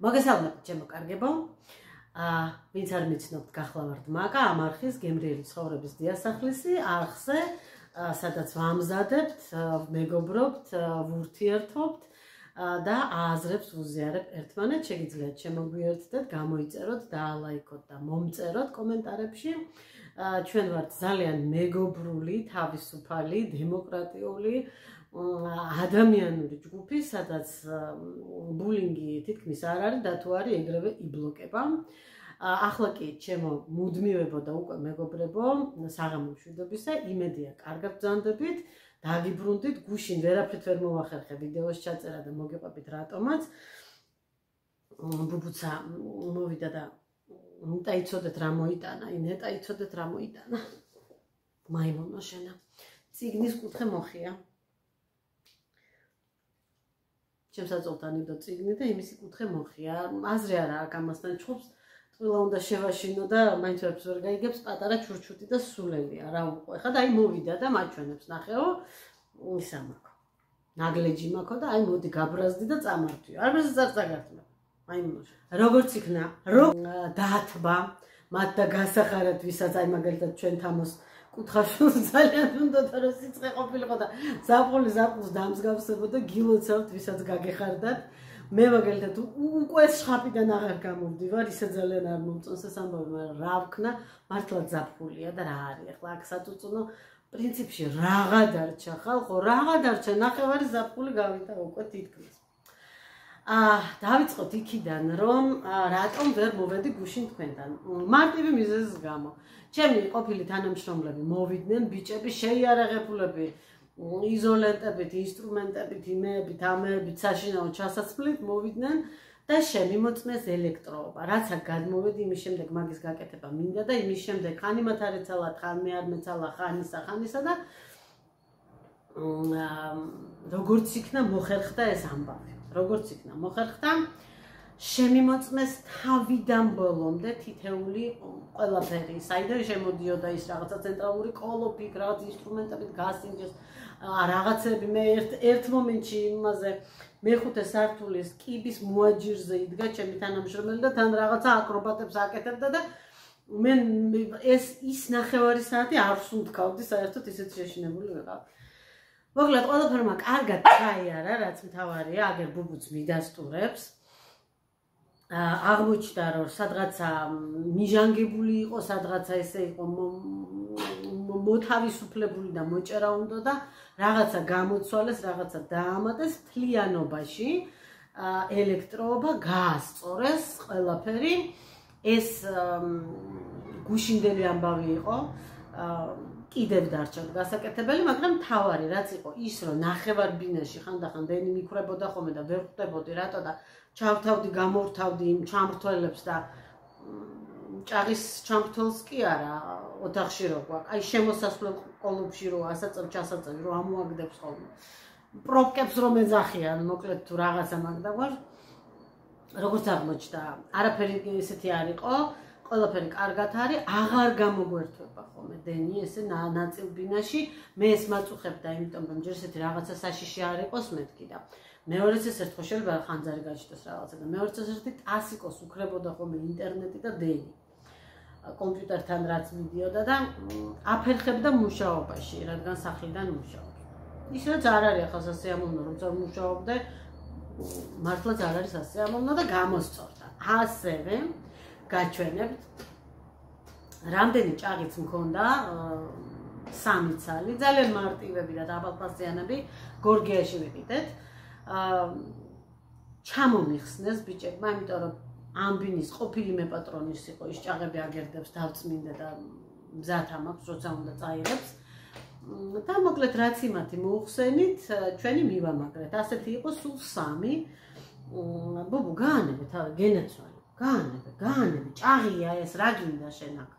მოგესალმებით ჩემო კარგებო. ვინც არ მიცნობთ, გახლავართ მაკა ამ არხის გემრიელი ცხოვრების დიასახლისი არხზე, სადაც ვამზადებთ, მეგობრობთ, ვურთიერთობთ და აზრებს ვუზიარებ ერთმანეთს. შეგიძლიათ შემოგვიერთდეთ, გამოიწეროთ, დაალაიქოთ და მომწეროთ კომენტარებში. ჩვენ ვართ ძალიან მეგობრული, თავისუფალი, დემოკრატიული ადამიანური ჯგუფი, სადაც ბულინგი თითქმის არ არის და თუ არის ეგრევე იბლოკება. ახლა კი ჩემო მუდმივებო და უკვე მეგობრებო, საღამო მშვიდობისა, იმედია კარგად ბრძანდებით, დაგიბრუნდით, გუშინ ვერაფრით ვერ მოვახერხე ვიდეოს ჩაწერა და მოგიყვებით რატომაც. ბუბუცა მოვიდა და ნეტა იცოდეთ რა მოიტანა, ნეტა იცოდეთ რა მოიტანა. მაიმუნო შენა. წიგნის კუთხე მოხია. ჩემს აწოლთან იდო წიგნი და იმისი კუთხე მოხია. აზრი არა აქვს ამასთან ჩხუბს. ყველა უნდა შევაშინო და მაინც ვერც ვერ გაიგებს პატარა ჩურჩუტი და სულელია რა უყო. ეხლა და აი მოვიდა და მაჩვენებს ნახეო ისა მაქვს. ნაგლეჯი მაქვს და აი მოდი გაბრაზდი და წამართვიო. არ მეზეც არ წაგართმევ. მაიმუნო. როგორც იქნა დაათბა მათ და გასახარად ვისაც აი მაგალითად ჩვენ თამოს კუთხაშვილს ძალიან უნდა რომ სიცხე ყოფილიყო და ზაფხულს დამსგავსებოდა გილოცავთ ვისაც გაგეხარდათ. მე მაგალითად უკვე შხაპიდან აღარ გამოვდივარ, ისე ძალიან არ მომწონს ეს ამბავი, მაგრამ რა ვქნა, მართლა ზაფხულია და რა არის ახლა აქ საწუწუნო პრინციპში რაღა დარჩა ხალხო, რაღა დარჩა, ნახევარი ზაფხული გავიდა უკვე თითქმის. დავიწყოთ იქიდან, რომ რატომ ვერ მოვედი გუშინ თქვენთან. მარტივი მიზეზის გამო. ჩემი ყოფილი თანამშრომლები მოვიდნენ, ბიჭები, შეიარაღებულები, იზოლენტებით, ინსტრუმენტებით, იმეებით, ამეებით, საშინაო ჩასაცმლით მოვიდნენ და შემიმოწმეს ელექტროობა. რაც აქ გადმოვედი, იმის შემდეგ მაგის გაკეთება მინდა და იმის შემდეგ ხანი მათ არ ეცალათ, ხან მე არ მეცალა, ხანისა და როგორც იქნა მოხერხდა ეს ამბავი. როგორც იქნა მოხერხდა, შემიმოწმეს თავიდან ბოლომდე თითეული ყველაფერი. საიდან შემოდიოდა ის რაღაცა ცენტრალური კოლოფი, რაღაც ინსტრუმენტებით გასინჯეს, რაღაცები მე ერთ მომენტში იმაზე მეხუთე სართულის კიბის მოაჯირზე იდგა ჩემი თანამშრომელი და თან რაღაცა აკრობატებს აკეთებდა და მე ის ნახევარი საათი არ ვსუნთქავდი, საერთოდ ისეთ შეშინებული ვიყავ. მოკლედ ყველაფერმა კარგად ჩაიარა, რაც მთავარია, აგერ ბუბუც მიდასტურებს. აღმოჩნდა რომ სადღაცა მიჟანგებული იყო, სადღაცა ესე იყო მოთავისუფლებული და მოჭერა უნდა და რაღაცა გამოცვალეს, რაღაცა დაამატეს მთლიანობაში ელექტროობა გაასწორეს ყველაფერი. ეს გუშინდელი ამბავი იყო. კიდევ დარჩა გასაკეთებელი, მაგრამ თავარი რაც იყო ის რომ ნახევარ ბინაში ხანდახან დენი მიქრებოდა ხოლმე და ვერ ხვდებოდი რატო და ჩავთავდი, გამორთავდი იმ ჩამრთველებს და ჭაღის ჩამრთველს კი არა ოთახში რო გვაქვს. აი შემოსასვლელ კოლოფში რო ასაწევ ჩასაწევი რო ამოაგდებს ხოლმე. პროპკებს რომ ეძახიან, მოკლედ თუ რაღაცა მაგდაგვარ. როგორც აღმოჩნდა, არაფერი ესეთი არ იყო. ყველაფერი კარგად არის, აღარ გამოგვერთვება ხოლმე დენი ესე ნაწილ ბინაში. მე ეს მაწუხებდა, იმიტომ რომ ჯერ ესეთი რაღაცა საშიში არ იყოს მეთქი და მეორეც ეს ერთხელ შეიძლება ხანძარი გაჩნდეს რაღაცა და მეორეც ეს ერთი ტასიკოს უკრებოდა ხოლმე ინტერნეტი და დენი. კომპიუტერთან რაც მიდიოდა და აფერხებდა მუშაობაში, რადგან სახლიდან მუშაობ. ის რაც არ არის ახლა სასიამოვნო, რომ წარ მუშაობდე, მართლაც არ არის სასიამოვნო და გამოსწორდა. ასევე გაჩვენებთ რამდენი ჭაღიც მქონდა 3 ცალი, ძალიან მარტივები და დაბალფასიანები გორგიაში ვიყიდეთ. ჩამომიხსნეს ბიჭებმა, იმიტომ რომ ამ ბინის ყოფილი მეპატრონის იყო, ის ჭაღები აგერდებს, დავწმინდა და მზად ამაქვს, როცა უნდა წაიღებს. და მოკლედ რაც იმათი მოუხსენით, ჩვენი მივამაგრეთ. ასეთი იყო სულ 3. ბუბუ გაანებე თავი, გენაცვალე. გაანებე, ჭაღია ეს, რა გინდა შენ აქ?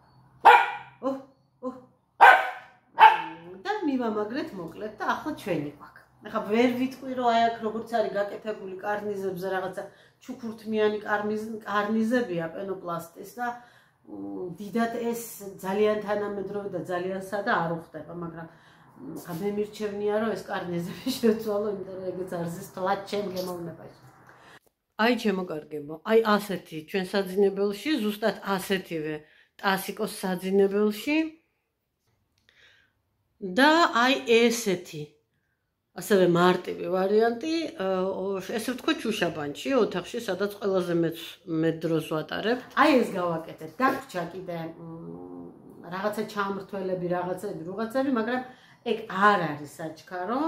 და მივამაგრეთ მოკლედ და ახლა ჩვენი გვაქვს. ახლა ვერ ვიტყვი რომ აი აქ როგორც არის გაკეთებული კარნიზებზე რაღაცა ჩუქურთმიანი კარნიზებია პენოპლასტის და დიდად ეს ძალიან თანამედროვე და ძალიან სადა არ უხდება, მაგრამ მე მირჩევნია რომ ეს კარნიზები შევცვალო, იმიტომ რომ ეგეც არ ზის თლად ჩემ გემოვნებაში. აი ჩემო კარგებო, აი ასეთი ჩვენ საძინებელში, ზუსტად ასეთივე ტასიკოს საძინებელში და აი ესეთი ასევე მარტივი ვარიანტი, ესე ვთქვათ, შუშაბანში, ოთახში, სადაც ყველაზე მე დროს ვატარებ. აი ეს გავაკეთეთ. დაგვრჩა კიდე რაღაცა ჩამრთველები, რაღაცები, მაგრამ ეგ არ არის საჩქარო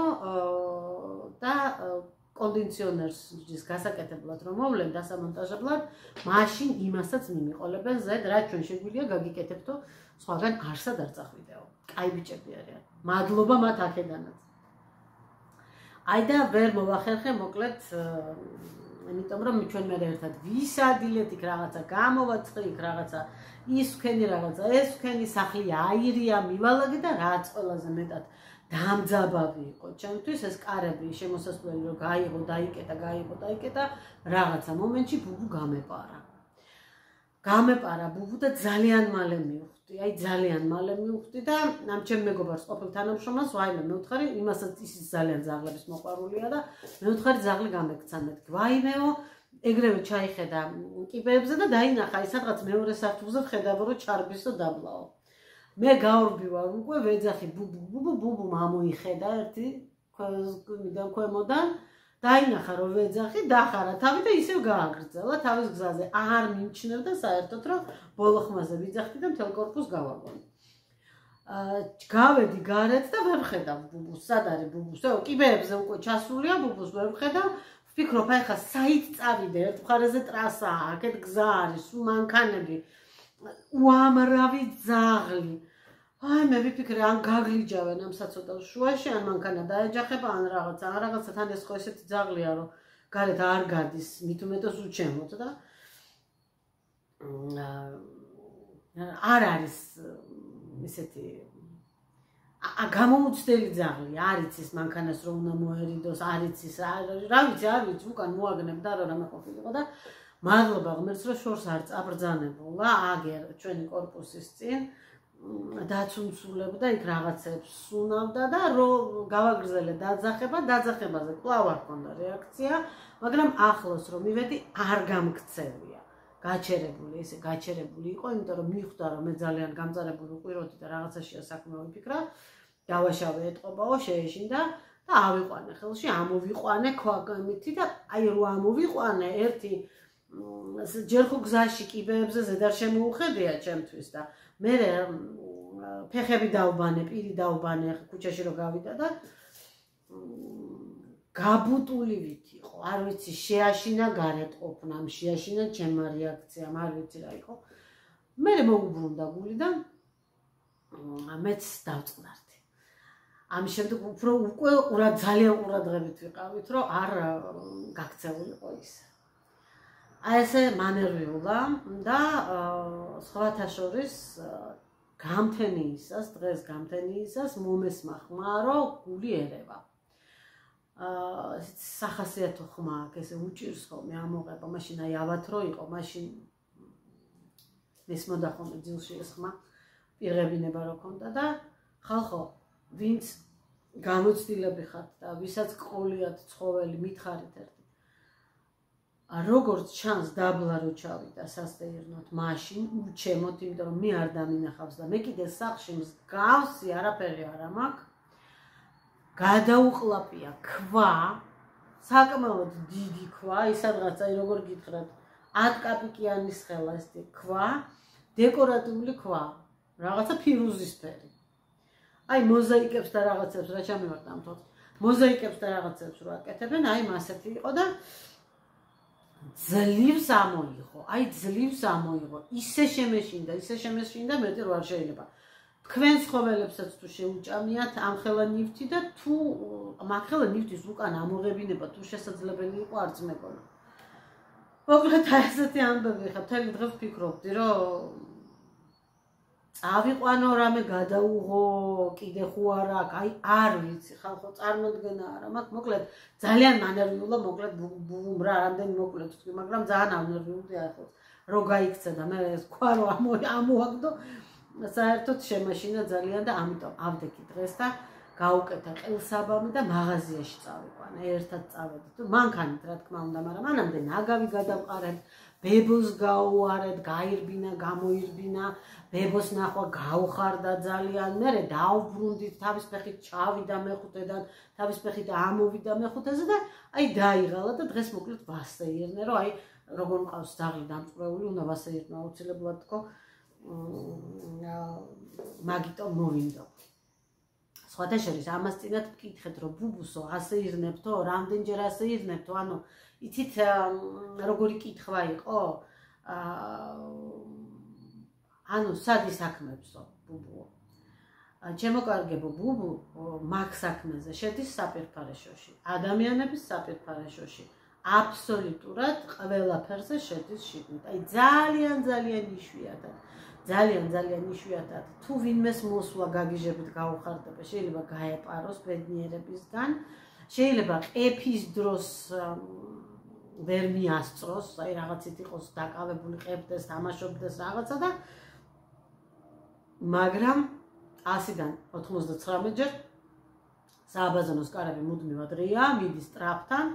და კონდიციონერს გასაკეთებლად რომ მოვლენ დასამონტაჟებლად, მაშინ იმასაც მიმიყოლებენ ზედ, რაც ჩვენ შეგვიძლია გაგიკეთებთო, სხვაგან არსად არ წახვიდეო. კაი ბიჭები არიან. მადლობა მათ აქედანაც. აი და ვერ მოვახერხე მოკლედ, იმიტომ რომ ჩვენ მე ერთად ვისადილეთ, იქ რაღაცა გამოვაცხრი, იქ რაღაცა ის ვქენი, რაღაცა ეს ვქენი, სახლი აირია, მივალაგე და რაც ყველაზე მეტად დამძაბავი იყო ჩემთვის ეს კარები შემოსასვლელი რომ გაიღო, დაიკეტა, რაღაცა მომენტში ბუბუ გამეპარა ბუბუ და ძალიან მალე მივხვდი. აი ძალიან მალე მივხვდი და ამ ჩემ მეგობარს ყოფილ თანამშრომელს ვაიმე მეუთხარი, იმასაც ის ძალიან ზაღლების მოყვარულია და მეუთხარი ზაღლი გამეკცა მეთქი. ვაიმეო, ეგრევე ჩაიხედა კიბეებზე და დაინახა ის სადღაც მეორე სართულზე ხედავ რომ ჩარბისო დაბლაო. მე გავრბივარ უკვე ვეძახი ბუბუ მამოიხედა ერთი ქვემოდან დაინახა რომ ვეძახი დახარა თავი და ისევ გააგრძელა თავის გზაზე არ მიმჩნევდა საერთოდ რომ ბოლო ხმაზე ვიძახდი და მთელ კორპუსს გავაგონი. გავედი გარეთ და ვერ ვხედავ ბუბუს, სად არის ბუბუს? კიბეებზე უკვე ჩასულია ბუბუს ვერ ვხედავ. ვფიქრობ აი ხა საით წავიდე, ერთ მხარეზე ტრასაა, აქეთ გზა არის, სულ მანქანები. უამრავი ძაღლი. აი მე ვიფიქრე ან გაგლიჯავენ ამ საცოდავს შუაში, ან მანქანა დაეჯახება, ან რაღაცა თან ეს ხო ესეთი ძაღლია რომ გარეთ არ გადის, მით უმეტეს უჩემოთ და არ არის ისეთი გამოუცდელი ძაღლი, არ იცის მანქანას რომ უნდა მოერიდოს, არ იცის, რა ვიცი, უკან მოაგნებ და რა მეყოფილიყო და მადლობა ღმერთს რომ შორს არ წაბრძანებულა, აგერ ჩვენი კორპუსის წინ დაცუნცულებდა იქ რაღაცებს სუნავდა და რომ გავაგრძელე დაძახებაზე კვლავ არ ჰქონდა რეაქცია, მაგრამ ახლოს რომ მივედი არ გამქცევია. გაჩერებული იყო, იმიტომ რომ მიხვდა რომ მე ძალიან გამწარებული ვყვიროდი და რაღაცაშია საქმე ვიფიქრა, დავაშავე ეტყობაო, შეეშინდა და ავიყვანე ხელში, ამოვიყვანე ქვაკამითი და აი რო ამოვიყვანე ერთი ჯერ ხო გზაში კიბეებზე ზედარ შემოუხედია ჩემთვის და მე ფეხები დავბანე, პირი დავბანე, ქუჩაში რო გავიდა და გაბუტულივით იყო, არ ვიცი, შეაშინა გარეთ ყოფნამ, შეაშინა ჩემმა რეაქციამ, არ ვიცი რა იყო. მე მოუბრუნდა გული და მეც დავწყნარდი. ამის შემდეგ უკვე ძალიან ყურადღებით ვიყავით, რომ არ გაქცეულიყო ის. აი ესე მანერვიულა და სხვათა შორის დღეს გამთენიისას მომესმა ხმა, რომ გული ერევა. სახასიათო ხმა აქვს, ესე უჭირს ხოლმე ამოღება, მაშინ აი ავათრო იყო, მაშინ მესმოდა ხოლმე ძილში ეს ხმა, პირღებინება რო ქონდა და ხალხო, ვინც გამოცდილები ხართ და ვისაც ყოლიათ ცხოველი მითხარით ერთი. როგორც ჩანს დაბლა რო ჩავიდა სასტეირნოთ, მაშინ უჩემოთ, იმიტომ რომ მე არ დამინახავს და მე კიდე სახლში მსგავსი არაფერი არ მაქვს. გადაუყლაპია ქვა, საკმაოდ დიდი ქვა, ის სადღაც აი როგორ გითხრათ, 10 კაპიკიანის ხელა ეს ქვა, დეკორატიული ქვა, რაღაცა ფირუზისფერი. აი მოზაიკებს და რაღაცებს რა ჩამივარდა ამ თვალს. მოზაიკებს და რაღაცებს რო აკეთებენ, აი მასეთი იყო და ძლივს ამოიღო, ისე შემეშინდა, მეტი რო არ შეიძლება. თქვენ ცხოველებსაც თუ შეუჭამიათ ამ ხელა ნივთი და თუ მაგ ხელა ნივთის უკან ამოღებინება თუ შესაძლებელი იყო არც მეგონა. მოკლედ აი ესეთი ამბები ხა მთელი დღე ვფიქრობდი რომ წავიყვანო რამე გადაუღო კიდე ხო არა აქვს, აი არ ვიცი ხალხო წარმოდგენა არა მაქვს, მოკლედ ძალიან მანერვიულა, მოკლედ ბუმ რა რამდენი მოკლედ თქვი, მაგრამ ძალიან ამნერვიულდი ახლა რო გაიქცა და მე ეს ქვა რო ამოაგდო საერთოდ შემაშინა ძალიან და ამიტომ ავდექი დღეს და გაუკეთა ყელსაბამი და მაღაზიაში წავიყვანა, ერთად წავედით. მანქანით რა თქმა უნდა, მაგრამ მანამდე ნაგავი გადავყარეთ, ბებოს გაუარეთ, გაირბინა, გამოირბინა, ბებოს ნახვა გაუხარდა ძალიან, მერე დაუბრუნდით, თავის ფეხით ჩავიდა მეხუთედან, თავის ფეხით ამოვიდა მეხუთეზე და აი დაიღალა და დღეს მოკლედ ვასეირნე, რომ აი როგორ მყავს ძაღლი დამწვრეული, უნდა ვასეირნო აუცილებლად თქო, მაგიტომ მოვინდო. სხვათა შორის ამას წინათ ვკითხეთ, რომ ბუბუსო ასეირნებთო, რამდენჯერ ასეირნებთო, ანუ იცით როგორი კითხვა იყო? ანუ სადი საქმებსო ბუბუო. ჩემო კარგებო, ბუბუ მაგ საქმეზე შედის საპირფარეშოში, ადამიანების საპირფარეშოში. აბსოლუტურად ყველაფერზე შედის შიგნით. აი ძალიან იშვიათად. ძალიან იშვიათად თუ ვინმეს მოსვლა გაგიჟებით გაუხარდება, შეიძლება გაეპაროს ბედნიერებისგან, შეიძლება ყეფის დროს ვერ მიასწროს, აი რაღაცით იყოს დაკავებული, ყებდეს, თამაშობდეს რაღაცა და მაგრამ 100-დან 99-ჯერ სააბაზანოს კარები მუდმივად ღია, მიდის ტრაფთან,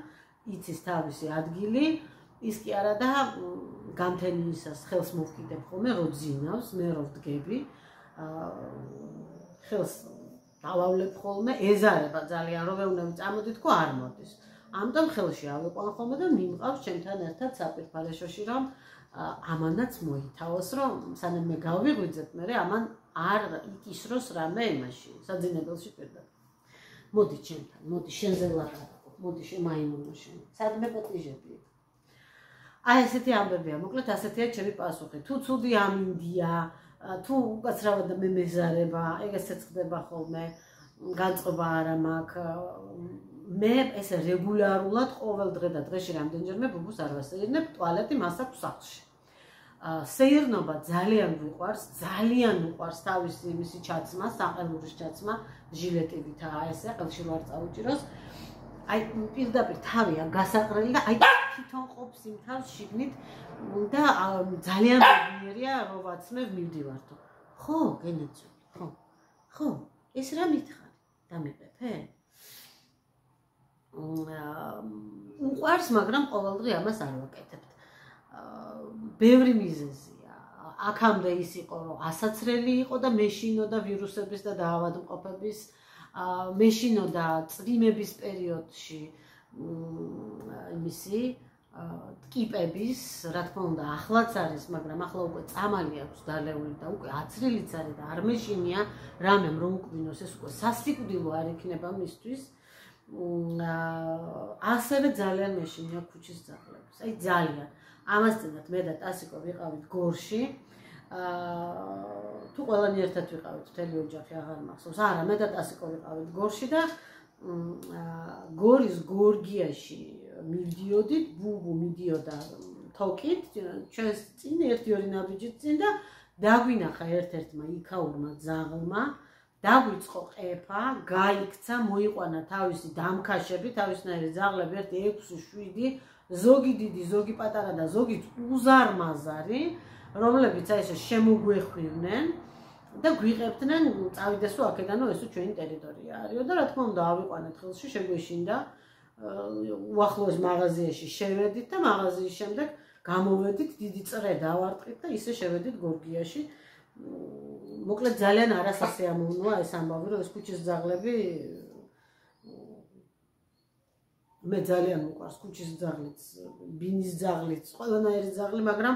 იცის თავისი ადგილი. ის კი არა და გამთენიისას ხელს მოვკიდებ ხოლმე, რო ძინავს, მე რო ვდგები, ხელს დავავლებ ხოლმე, ეზარება ძალიან, რომ ვეუბნები წამოდი თქო, არ მოდის. ამიტომ ხელში ავიყვან ხოლმე და მიმყავს ჩემთან ერთად საპირფარეშოში, რომ ამანაც მოითავოს, რომ სანამ მე გავიღვიძებ, მე ამან არ იკისროს რამე იმაში, საძინებელში პირდაპირ. მოდი ჩემთან, მოდი შენზე ლაპარაკობ, მოდი შემაიმონო შენ. სადმე პატიჟები. აი ესეთი ამბებია, მოკლედ ასეთია ჩემი პასუხი. თუ ცუდი ამინდია, თუ უკაცრავად მე მეზარება, ეგეცაც ხდება ხოლმე, განწყობა არა მაქვს. მე ესე რეგულარულად ყოველ დღე და დღეში რამდენჯერმე ბუბუს არ ვასეირნებ, ტუალეტი მას აქვს სახლში. სეირნობა ძალიან მიყვარს, ძალიან მიყვარს თავისი მისი ჩაცმა, საყელურის ჩაცმა, ჟილეტივითაა ესე, ყელში რო არ წაუჭიროს. აი პირდაპირ თავია გასაყრელი და აი თვითონ ყოფს იმ თავს შიგნით და ძალიან ბედნიერია რომ ვაცმევ მივდივართო. ხო, გენაცვლი, ხო. ხო, ეს რა მითხარი? დამიყეფე? უყვარს, მაგრამ ყოველდღე ამას არ ვაკეთებთ. ბევრი მიზეზია. აქამდე ის იყო, რომ ასაცრელი იყო და მეშინო და ვირუსების და დაავადმყოფების მეშინო და წვიმების პერიოდში იმისი ტკიპების, რა თქმა უნდა, ახლაც არის, მაგრამ ახლა უკვე წამალი აქვს დალეული და უკვე აცრილიც არის და არ მეშინია, რამემ რომ უკბინოს, ეს უკვე სასიკვდილო არ იქნება მისთვის. ასევე ძალიან მეშინია ქუჩის ძაღლებს. აი ძალიან. ამას წინათ მე და ტასიკო ვიყავით გორში. თუ ყველანი ერთად ვიყავით, მთელი ოჯახი აღარ მახსოვს. არა, მე და ტასიკო ვიყავით გორში და გორის გორგიაში მივდიოდით, ბუბუ მიდიოდა თოკით, ჩვენს წინ ერთი-ორი ნაბიჯით წინ და დაგვინახა ერთ-ერთმა იქაურმა ძაღლმა, დაგვიწყო ყეფა, გაიქცა, მოიყვანა თავისი დამქაშები, თავისნაირი ძაღლები 1, 6, 7, ზოგი დიდი, ზოგი პატარა და ზოგი უზარმაზარი, რომლებიც აი ესე შემოგვეხვიდნენ და გვიყებდნენ, წავიდესო აქედანო, ესო ჩვენი ტერიტორია არისო და რა თქმა უნდა ავიყვანეთ ხელში, შეგვეშინდა უახლოეს მაღაზიაში შევედით და მაღაზიის შემდეგ გამოვედით, დიდი წრე დავარტყით და ისე შევედით გორგიაში. მოკლედ ძალიან არასასიამოვნოა ეს ამბავი, რომ ეს ქუჩის ძაღლები მე ძალიან მიყვარს ქუჩის ძაღლიც, ბინის ძაღლიც, ყველანაირი ძაღლი, მაგრამ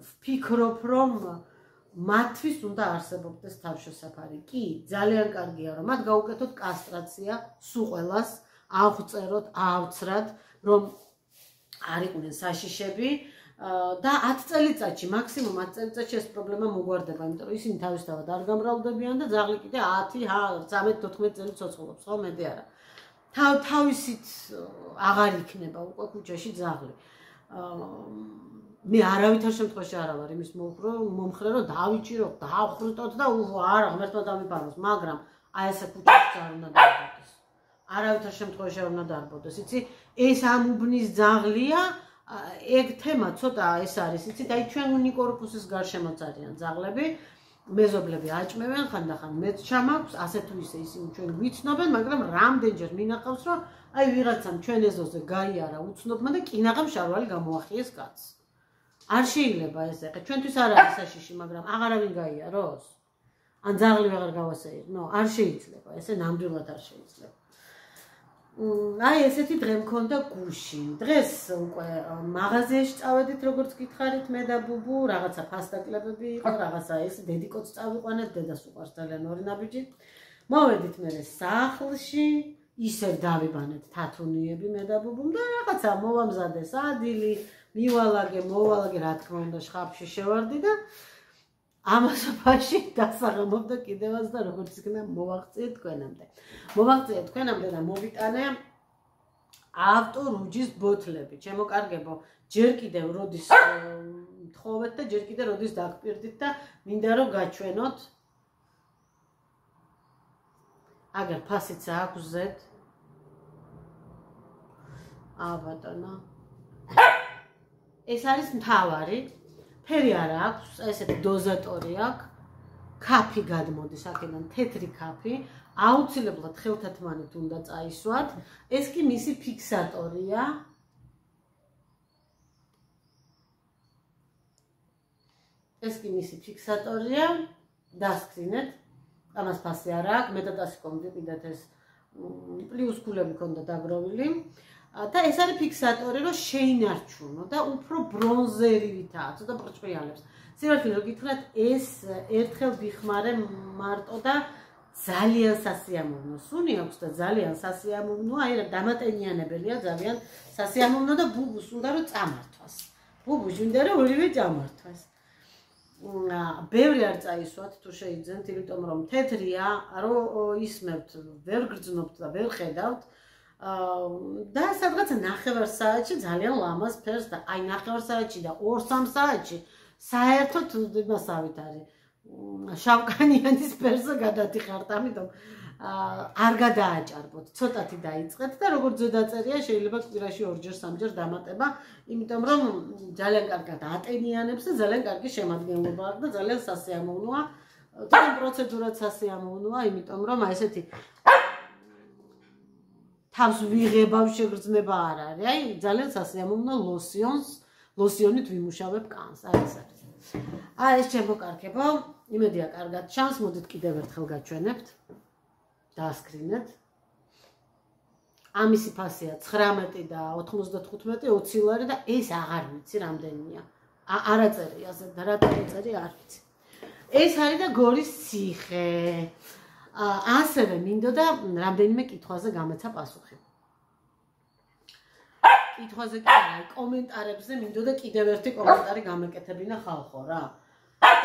ვფიქრობ, რომ მათთვის უნდა არსებობდეს თავშესაფარი. კი, ძალიან კარგია, რომ მათ გაუკეთოთ კასტრაცია, სულ ყველას ავწეროთ, ავცრათ, რომ არ იყვნენ საშიშები და 10 წელიწადში, მაქსიმუმ 10 წელიწადში ეს პრობლემა მოგვარდება, იმიტომ რომ ისინი თავისთავად არ გამრავლდებიან და ძაღლი კიდე 10, 13-14 წელი ცოცხლობს, ხო, მეტი არა. თავისით აღარ იქნება უკვე ქუჩაში ძაღლი. მე არავითარ შემთხვევაში არ ვარ იმის მომხრე, რომ დავიჭირო, დავხრიტოთ და არა, ღმერთმა დამიფაროს, მაგრამ აი ესე ქუჩაში არ უნდა დარბოდეს. არავითარ შემთხვევაში არ უნდა დარბოდეს. იცი, ეს ამ უბნის ძაღლია, ეგ თემა ცოტა ეს არის, იცით, აი ჩვენ უნიკორპუსის გარშემოც არიან ძაღლები. მეზობლები აჭმევენ ხანდახან მეც ჩამაქვს, ასე თუ ისე ისინი ჩვენ გვიცნობენ, მაგრამ რამდენჯერ მინახავს, რომ აი ვიღაცამ ჩვენ ეზოზე გაიარა უცნობმა და კინაღამ შარვალი გამოახიეს კაცს. არ შეიძლება ესე, ხა ჩვენთვის არ არის საშიში, მაგრამ აღარავინ გაიაროს? ან ძაღლი ვეღარ გავასეირნო? არ შეიძლება, ესე ნამდვილად არ შეიძლება. აი ესეთი დღე მქონდა გუში. დღეს უკვე მაღაზიაში წავედით, როგორც გითხარით, მე და ბუბუ, რაღაცა ფასტაკლებები იყო, რაღაცა ეს დედიკოც წავიყვანეთ, დედას უყვარს ძალიან ორი ნაბიჯი. მოვედით მე სახლში, ისევ დავიბანეთ თათუნიები მე და ბუბუმ და რაღაცა მოვამზადეს ადი, მოვალაგე, რა თქმა უნდა, შხაპში შევარდი და ამასობაში დასაღამობდა კიდევაც და როგორც იქნა მოვაღწიეთ თქვენამდე და მოვიტანე ავტორუჯის ბოთლები. ჩემოკარგებო, ჯერ კიდევ როდის თხოვეთ და ჯერ კიდევ როდის დაგპირდით და მინდა რომ გაჩვენოთ. აგერ ფასიც აქვს ზედ. ბატონო. ეს არის მთავარი. ფერი არ აქვს, ესეთი დოზატორი აქვს. კაფი გადმოდის აქედან, თეთრი კაფი. აუცილებლად ხელთათმანით უნდა წაისვათ. ეს კი მისი ფიქსატორია. დასკრინეთ. ამას ფასი არ აქვს, მეტად ასე კომპლიკტად ეს პლუს ქულები ქონდა დაგროვილი. და ეს არის ფიქსატორი, რომ შეინარჩუნო და უფრო ბრონზერივითაა, ცოტა ბრჭყიალებს. სიყვარული რომ გითხრათ, ეს ერთხელ ვიხმარე მარტო და ძალიან სასიამოვნო. სუნი აქვს და ძალიან სასიამოვნოა, აი რა დამატენიანებელია, ძალიან სასიამოვნო და ბუბუს უნდა რომ წამართვას. ბუბუს უნდა რომ ორივე წამართვას. ბევრი არ წაისვათ თუ შეიძლება, იმიტომ რომ თეთრია, რომ ისმევთ, ვერ გრძნობთ და ვერ ხედავთ. და სადღაც 9 საათში ძალიან ლამაზ ფერს და აი 9 საათში და 2-3 საათში საერთოდ იმასავით არის შავკანიანის ფერზე გადადიხართ, ამიტომ არ გადააჭარბოთ, ცოტათი დაიწყეთ და როგორც ზედაწერია შეიძლება კვირაში 2-ჯერ 3-ჯერ დამატება, იმიტომ რომ ძალიან კარგად ატენიანებს და ძალიან კარგი შემადგენლობა აქვს და ძალიან სასიამოვნოა. თან პროცედურაც სასიამოვნოა, იმიტომ რომ ესეთი თავს ვიღებავ შეგრძნება არ არის. აი ძალიან სასიამოვნო ლოსიონით ვიმუშავებ კანს. აი ეს არის. ეს შემოკარგებო, იმედია კარგად ჩანს, მოდით კიდევ ერთხელ გაჩვენებთ. დაასკრინეთ. ამისი ფასია 19 და 95 20 ლარი და ეს აღარ ვიცი რამდენია. არა წერია, რა წერია არ ვიცი. ეს არის და გორის ციხე. ასევე მინდოდა რამდენიმე კითხვაზე გამეცა პასუხი. კითხვაზე კი არა, კომენტარებზე მინდოდა კიდევ ერთი კომენტარი გამეკეთებინა ხალხო რა.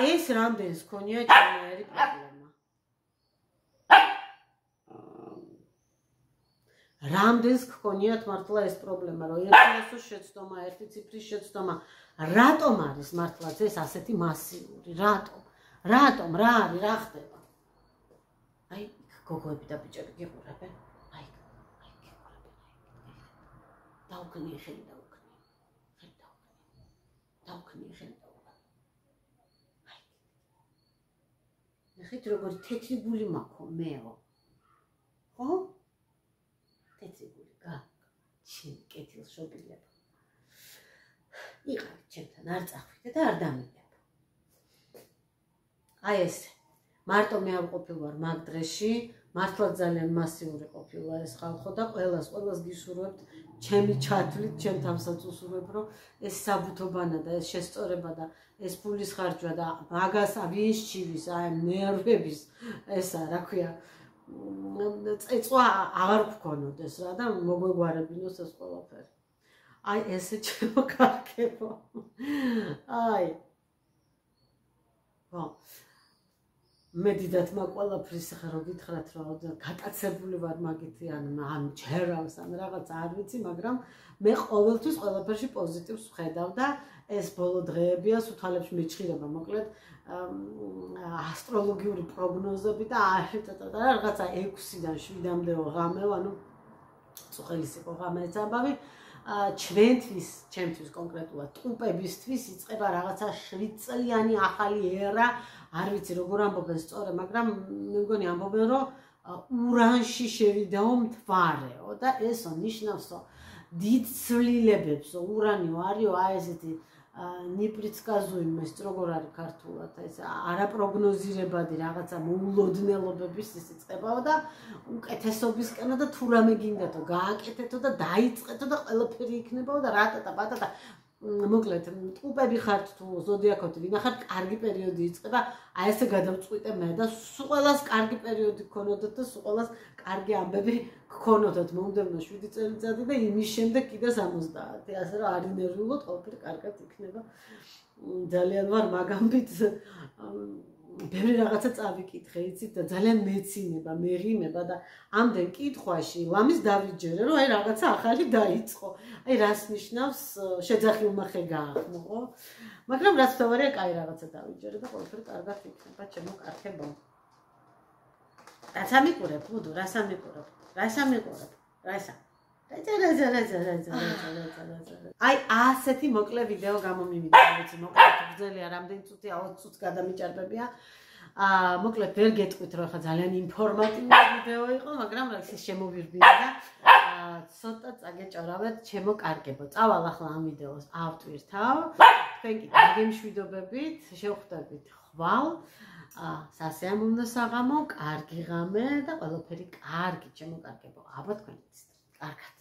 ეს რამდენს ქონია ჩემი პრობლემა. რამდენს გქონიათ მართლა ეს პრობლემა, რომ ერთის შეცდომა, ერთი ციფრის შეცდომა, რატომ არის მართლა ეს ასეთი მასიური? რატომ? რა არის, რა ხდება? აი, გოგოები და ბიჭები გიყურებენ? აი, გიყურებენ. დაუქნიე ხელი დაუქნიე. დაუქნიე ხელი დაუქნიე. აი. ნახეთ როგორ თეთრი გული მაქვს მეო. ხო? თეთრი გული ჩინ კეთილს შობილებ. იყავით ჩემთან, არ წახვიდე და არ დამიგებ. აი ეს მარტო მე არ ყოფილვარ მაგ დღეში, მართლა ძალიან მასიური ყოფილა ეს ხალხო და ყველას გისურვებთ ჩემი ჩათვლით, ჩემ თამსაც უსურვებ, რომ ეს საბუთობანა და ეს შესწორება და ეს ფულის ხარჯვა და მაგას ვინს ჩივის, აი ნერვების ესა, რა ქვია, წეწვა აღარ გქონოდეს რა და მოგვეგვარებინოს ეს ყველაფერი. აი ესე ჩემოკარგებო. აი. მე დიდად მაგ ყველაფრის ხა რო გითხრათ რომ გატაცებული ვარ მაგითი ან ჯერავს ან რაღაც არ ვიცი, მაგრამ მე ყოველთვის ყველაფერში პოზიტივს ვხედავ და ეს ბოლო დღეებია სუთალებში მეჩხირება, მოკლედ ასტროლოგიური პროგნოზები და რაღაცა 6-დან 7-მდე ღამე, ანუ წუხელის იყო ღამე ეს ამბავი. ჩემთვის კონკრეტულად ტყუპებისთვის იწყება რაღაცა 7 წლიანი ახალი ერა, არ ვიცი როგორ ამბობენ სწორად, მაგრამ მე მგონი ამბობენ რომ ურანში შევიდაო მთვარეო და ესო ნიშნავსო დიდ ცვლილებებს ურანიო არისო აი ესეთი ნიპრიცკაზუიმეს როგორ არის ქართულად ეს არაპროგნოზირებადი რაღაცა მოულოდნელობების ის იწყებაო და უკეთესობისკენ და თუ რამე გინდათო გააკეთეთო და დაიწყეთო და ყველაფერი იქნებაო და რატატა პატატა მოკლედ ტყუპები ხართ თუ ზოდიაქოთი ვინახართ კარგი პერიოდი იწყება აი ესე გადავწყვიტე მე და სულ ყველას კარგი პერიოდი გქონოდათ და სულ ყველას კარგი ამბები გქონოდათ მომდევნო 7 წელიწადი და იმის შემდეგ კიდე 70 ასე რომ არ ინერვიულოთ ყველაფერი კარგად იქნება ძალიან ვარ მაგამბით ბევრი რაღაცა წავიკითხე იცით და ძალიან მეცინება მეღიმება და ამდენ კითხვაში ლამის დავიჯერე რომ აი რაღაცა ახალი დაიწყო აი რას ნიშნავს შეძახილმა ხე გაახმო ხო მაგრამ რაც თავარია კაი რაღაცა დავიჯერე და ყველაფერი კარგად იქნება ჩემო კარგებო რაც ამიყურებ ბუდო რას ამიყურებ აი ასეთი მოკლე ვიდეო გამომივიდა ვიცი მოკლედ გძელია რამდენი წუთია 20 წუთს გადამიჭარბებია მოკლედ ვერ გეტყვით რომ ხა ძალიან ინფორმატიული ვიდეო იყო მაგრამ რა ის შემოვირბინე და ცოტა წაგეჭორავეთ ჩემო კარგებო წავალ ახლა ამ ვიდეოს ავტვირთავ თქვენ კი გაგემშვიდობებით შევხვდებით ხვალ სასიამოვნო საღამო კარგი ღამე და ყველაფერი კარგი ჩემო კარგებო აბა თქვენ იცით კარგად